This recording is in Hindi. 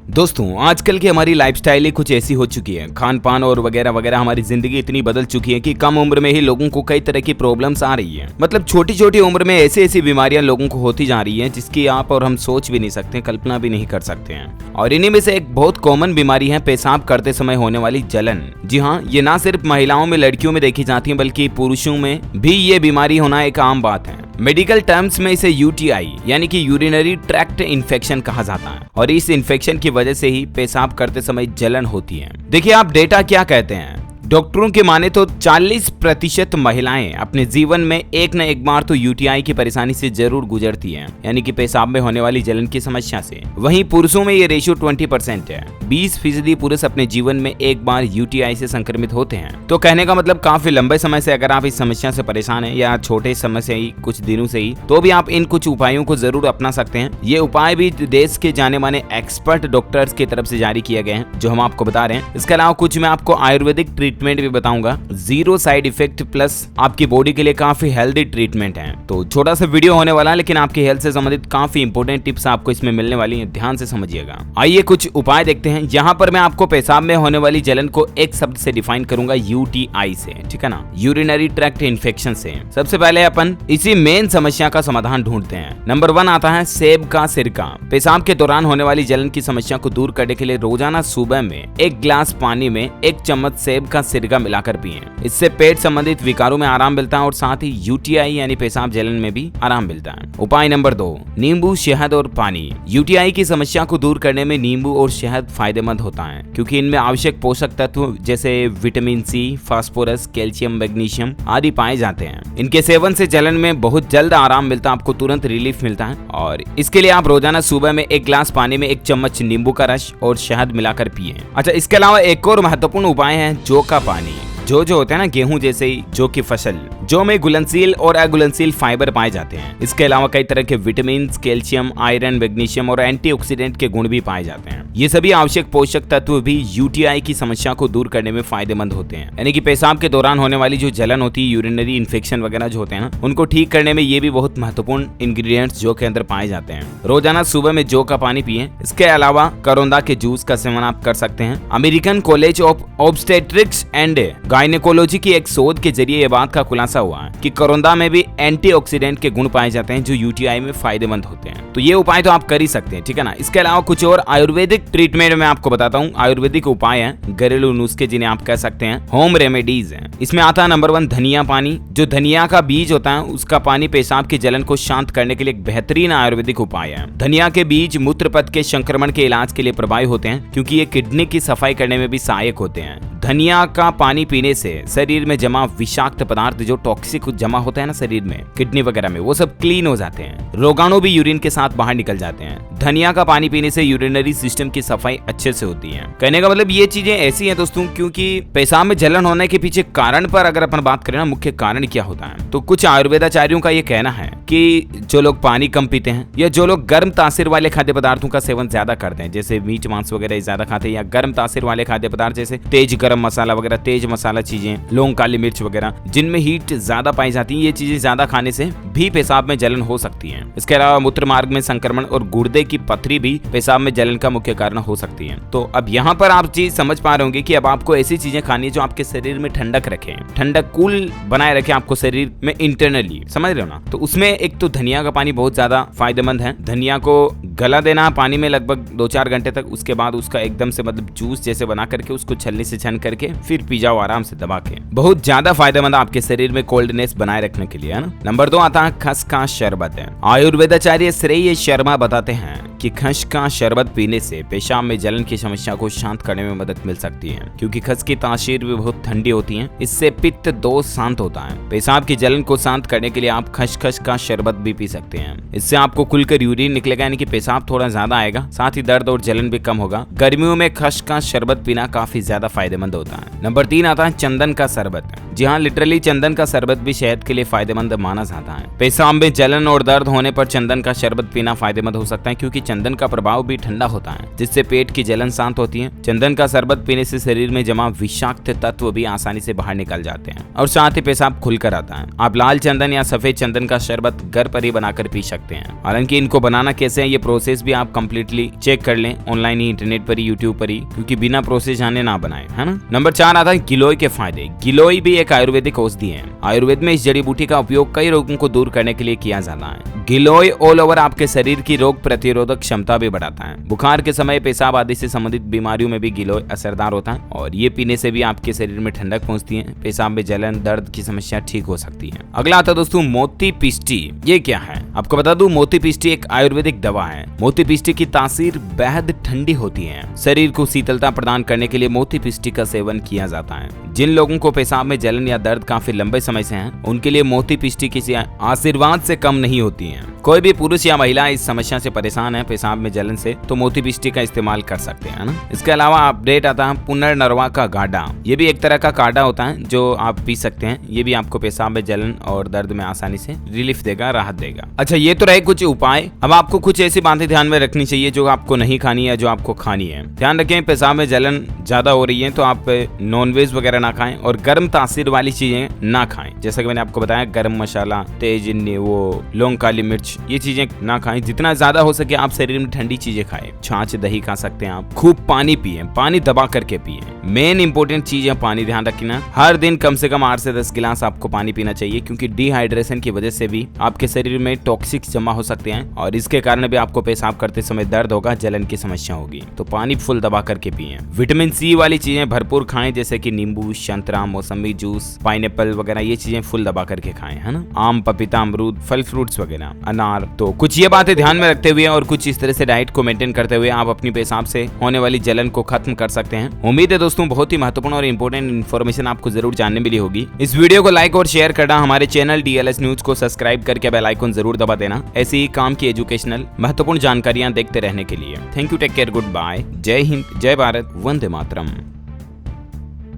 दोस्तों आजकल की हमारी लाइफस्टाइल ही कुछ ऐसी हो चुकी है, खान पान और वगैरह वगैरह हमारी जिंदगी इतनी बदल चुकी है कि कम उम्र में ही लोगों को कई तरह की प्रॉब्लम्स आ रही है। मतलब छोटी छोटी उम्र में ऐसी ऐसी बीमारियां लोगों को होती जा रही हैं जिसकी आप और हम सोच भी नहीं सकते, कल्पना भी नहीं कर सकते हैं। और इन्हीं में से एक बहुत कॉमन बीमारी है पेशाब करते समय होने वाली जलन। जी हाँ, ये ना सिर्फ महिलाओं में लड़कियों में देखी जाती है बल्कि पुरुषों में भी ये बीमारी होना एक आम बात है। मेडिकल टर्म्स में इसे यूटीआई यानी कि यूरिनरी ट्रैक्ट इन्फेक्शन कहा जाता है और इस इन्फेक्शन की वजह से ही पेशाब करते समय जलन होती है। देखिए आप डेटा क्या कहते हैं। डॉक्टरों के माने तो 40% महिलाएं अपने जीवन में एक न एक बार तो यूटीआई की परेशानी से जरूर गुजरती हैं, यानी कि पेशाब में होने वाली जलन की समस्या से। वहीं पुरुषों में ये रेशियो 20% है। 20% पुरुष अपने जीवन में एक बार यूटीआई से संक्रमित होते हैं। तो कहने का मतलब काफी लंबे समय से अगर आप इस समस्या से परेशान हैं या छोटे समय से ही कुछ दिनों से ही, तो भी आप इन कुछ उपायों को जरूर अपना सकते हैं। ये उपाय भी देश के जाने माने एक्सपर्ट डॉक्टर्स की तरफ से जारी किए गए हैं जो हम आपको बता रहे हैं। इसके अलावा कुछ मैं आपको आयुर्वेदिक ट्रीटमेंट भी बताऊंगा, 0 साइड इफेक्ट प्लस आपकी बॉडी के लिए काफी हेल्दी ट्रीटमेंट है। तो छोटा सा वीडियो होने वाला है लेकिन आपकी हेल्थ से संबंधित काफी इंपोर्टेंट टिप्स आपको इसमें मिलने वाली हैं, ध्यान से समझिएगा। आइए कुछ उपाय देखते हैं। यहाँ पर मैं आपको पेशाब में होने वाली जलन को एक शब्द से डिफाइन करूंगा, यूटीआई से, ठीक है ना, यूरिनरी ट्रैक्ट इन्फेक्शन से। सबसे पहले अपन इसी मेन समस्या का समाधान ढूंढते हैं। नंबर 1 आता है सेब का सिरका। पेशाब के दौरान होने वाली जलन की समस्या को दूर करने के लिए रोजाना सुबह में 1 गिलास पानी में 1 चम्मच सेब का सिरका मिलाकर पिएं। इससे पेट संबंधित विकारों में आराम मिलता है और साथ ही यूटीआई यानी पेशाब जलन में भी आराम मिलता है। उपाय नंबर 2, नींबू, शहद और पानी। यूटीआई की समस्या को दूर करने में नींबू और शहद फायदेमंद होता है क्योंकि इनमें आवश्यक पोषक तत्व जैसे vitamin C, phosphorus, calcium, magnesium आदि पाए जाते हैं। इनके सेवन से जलन में बहुत जल्द आराम मिलता है, आपको तुरंत रिलीफ मिलता है। और इसके लिए आप रोजाना सुबह में 1 गिलास पानी में 1 चम्मच नींबू का रस और शहद मिलाकर पिए। अच्छा, इसके अलावा एक और महत्वपूर्ण उपाय है जौ का पानी। जो होता है ना, गेहूं जैसे ही जौ की फसल, जौ में घुलनशील और अघुलनशील फाइबर पाए जाते हैं। इसके अलावा कई तरह के विटामिन, कैल्शियम, आयरन, मैग्नीशियम और एंटीऑक्सीडेंट के गुण भी पाए जाते हैं। ये सभी आवश्यक पोषक तत्व भी यूटीआई की समस्या को दूर करने में फायदेमंद होते हैं। यानी कि पेशाब के दौरान होने वाली जो जलन होती है, यूरिनरी इन्फेक्शन वगैरह जो होते हैं ना, उनको ठीक करने में ये भी बहुत महत्वपूर्ण इंग्रेडिएंट्स जौ के अंदर पाए जाते हैं। रोजाना सुबह में जौ का पानी पिए। इसके अलावा करौंदा के जूस का सेवन आप कर सकते हैं। American college of obstetrics and gynaecology की एक शोध के जरिए ये बात का खुलासा हुआ है कि करौंदा में भी एंटीऑक्सीडेंट के गुण पाए जाते हैं जो यूटीआई में फायदेमंद होते हैं। तो ये उपाय तो आप कर ही सकते हैं, ठीक है ना। इसके अलावा कुछ और आयुर्वेदिक ट्रीटमेंट में आपको बताता हूँ। आयुर्वेदिक उपाय हैं, घरेलू नुस्खे जिन्हें आप कह सकते हैं होम रेमेडीज हैं। इसमें आता है नंबर 1 धनिया पानी। जो धनिया का बीज होता है उसका पानी पेशाब की जलन को शांत करने के लिए एक बेहतरीन आयुर्वेदिक उपाय है। धनिया के बीज मूत्रपथ के संक्रमण के इलाज के लिए प्रभावी होते हैं क्योंकि ये किडनी की सफाई करने में भी सहायक होते हैं। धनिया का पानी पीने से शरीर में जमा विषाक्त पदार्थ जो टॉक्सिक जमा होता है ना शरीर में, किडनी वगैरह में, वो सब क्लीन हो जाते हैं। रोगाणु भी यूरिन के साथ बाहर निकल जाते हैं। धनिया का पानी पीने से यूरिनरी सिस्टम की सफाई अच्छे से होती है। कहने का मतलब ये चीजें ऐसी हैं दोस्तों, क्योंकि पेशाब में जलन होने के पीछे कारण पर अगर अपन बात करें ना, मुख्य कारण क्या होता है, तो कुछ आयुर्वेदाचार्यों का ये कहना है कि जो लोग पानी कम पीते हैं या जो लोग गर्म तासीर वाले खाद्य पदार्थों का सेवन ज्यादा करते हैं, जैसे मीट मांस वगैरह ज्यादा खाते हैं, या गर्म तासीर वाले खाद्य पदार्थ जैसे तेज गरम मसाला वगैरह, तेज मसाला चीजें, लौंग, काली मिर्च वगैरह, जिनमें हीट ज्यादा पाई जाती है, ये चीजें ज्यादा खाने से भी पेशाब में जलन हो सकती है। इसके अलावा मूत्र मार्ग में संक्रमण और गुर्दे की पथरी भी पेशाब में जलन का मुख्य कारण हो सकती है। तो अब यहाँ पर आप चीज समझ पा रहे होंगे कि अब आपको ऐसी चीजें खानी है जो आपके शरीर में ठंडक रखे, ठंडक कूल बनाए रखे आपको शरीर में इंटरनली, समझ रहे हो ना। तो उसमें एक तो धनिया का पानी बहुत ज्यादा फायदेमंद है। धनिया को गला देना पानी में लगभग 2-4 घंटे तक, उसके बाद उसका एकदम से मतलब जूस जैसे बना करके उसको छलनी से छन करके फिर पी जाओ आराम से दबा के। बहुत ज्यादा फायदेमंद आपके शरीर में कोल्डनेस बनाए रखने के लिए, है ना। नंबर 2 आता है खस का शरबत है। आयुर्वेदाचार्य श्रेय शर्मा बताते हैं कि खस का शरबत पीने से पेशाब में जलन की समस्या को शांत करने में मदद मिल सकती है क्योंकि खस की तासीर भी बहुत ठंडी होती है। इससे पित्त दोष शांत होता है। पेशाब की जलन को शांत करने के लिए आप खसखस का शरबत भी पी सकते हैं। इससे आपको खुलकर यूरिन निकलेगा, यानी कि पेशाब थोड़ा ज्यादा आएगा, साथ ही दर्द और जलन भी कम होगा। गर्मियों में खस का शरबत पीना काफी ज्यादा फायदेमंद होता है। नंबर 3 आता है चंदन का शरबत। जी हाँ, लिटरली चंदन का शरबत भी सेहत के लिए फायदेमंद माना जाता है। पेशाब में जलन और दर्द होने पर चंदन का शरबत पीना फायदेमंद हो सकता है, क्योंकि चंदन का प्रभाव भी ठंडा होता है, जिससे पेट की जलन शांत होती है। चंदन का शरबत पीने से शरीर में जमा विषाक्त तत्व भी आसानी से बाहर निकल जाते हैं और साथ ही पेशाब खुलकर आता है। आप लाल चंदन या सफेद चंदन का शरबत घर पर ही बनाकर पी सकते हैं। हालांकि इनको बनाना कैसे है, ये प्रोसेस भी आप कंप्लीटली चेक कर लें ऑनलाइन ही, इंटरनेट पर ही, यूट्यूब पर ही, क्योंकि बिना प्रोसेस जाने ना बनाए, है ना। नंबर 4 आता है गिलोय के फायदे। गिलोय भी एक आयुर्वेदिक औषधि है। आयुर्वेद में इस जड़ी बूटी का उपयोग कई रोगों को दूर करने के लिए किया जाता है। गिलोय ऑल ओवर आपके शरीर की रोग प्रतिरोधक क्षमता भी बढ़ाता है। बुखार के समय, पेशाब आदि से संबंधित बीमारियों में भी गिलोय असरदार होता है और ये पीने से भी आपके शरीर में ठंडक पहुंचती है। पेशाब में जलन, दर्द की समस्या ठीक हो सकती है। अगला आता है दोस्तों मोती पिष्टी। ये क्या है आपको बता दूं, मोती पिष्टी एक आयुर्वेदिक दवा है। मोती पिष्टी की तासीर बेहद ठंडी होती है। शरीर को शीतलता प्रदान करने के लिए मोती पिष्टी का सेवन किया जाता है। जिन लोगों को पेशाब में जलन या दर्द काफी लंबे समय से है, उनके लिए मोती पिष्टी किसी आशीर्वाद से कम नहीं होती है। कोई भी पुरुष या महिला इस समस्या से परेशान है, पेशाब में जलन से, तो मोती पिष्टी का इस्तेमाल कर सकते हैं ना। इसके अलावा अपडेट आता है पुनर्नरवा का काढ़ा। ये भी एक तरह का काढ़ा होता है जो आप पी सकते हैं। ये भी आपको पेशाब में जलन और दर्द में आसानी से रिलीफ देगा, राहत देगा। अच्छा, ये तो रहे कुछ उपाय। अब आपको कुछ ऐसी बातें ध्यान में रखनी चाहिए जो आपको नहीं खानी है, जो आपको खानी है। ध्यान रखें, पेशाब में जलन ज्यादा हो रही है तो आप नॉनवेज वगैरह ना खाएं और गर्म तासीर वाली चीजें ना खाएं। जैसा कि मैंने आपको बताया, गर्म मसाला, तेज वो लौंग, काली मिर्च, ये चीजें ना खाएं। जितना ज्यादा हो सके आप शरीर में ठंडी चीजें खाएं। छाछ, दही खा सकते हैं आप। खूब पानी पिए, पानी दबा करके पिए। मेन इंपॉर्टेंट चीज है पानी, ध्यान रखना। हर दिन कम से कम 8 से 10 गिलास आपको पानी पीना चाहिए, क्योंकि डिहाइड्रेशन की वजह से भी आपके शरीर में टॉक्सिक्स जमा हो सकते हैं और इसके कारण भी आपको पेशाब करते समय दर्द होगा, जलन की समस्या होगी। तो पानी फुल दबा करके पिए। विटामिन सी वाली चीजें भरपूर खाएं, जैसे कि नींबू, संतरा, मौसमी जूस, पाइनएप्पल वगैरह, ये चीजें फुल दबा करके खाएं, है ना। आम, पपीता, अमरूद, फल फ्रूट्स वगैरह, अनार। तो कुछ ये बातें ध्यान में रखते हुए और कुछ इस तरह से डाइट को मेंटेन करते हुए आप अपनी पेशाब से होने वाली जलन को खत्म कर सकते हैं। उम्मीद है दोस्तों बहुत ही महत्वपूर्ण और इंपॉर्टेंट इन्फॉर्मेशन आपको जरूर जानने मिली होगी। इस वीडियो को लाइक और शेयर करना, हमारे चैनल DLS न्यूज को सब्सक्राइब करके बेल आइकन जरूर दबा देना, ऐसी ही काम की एजुकेशनल महत्वपूर्ण जानकारियां देखते रहने के लिए। Thank you, take care, good bye, जय हिंद, जय भारत, वंदे मातरम।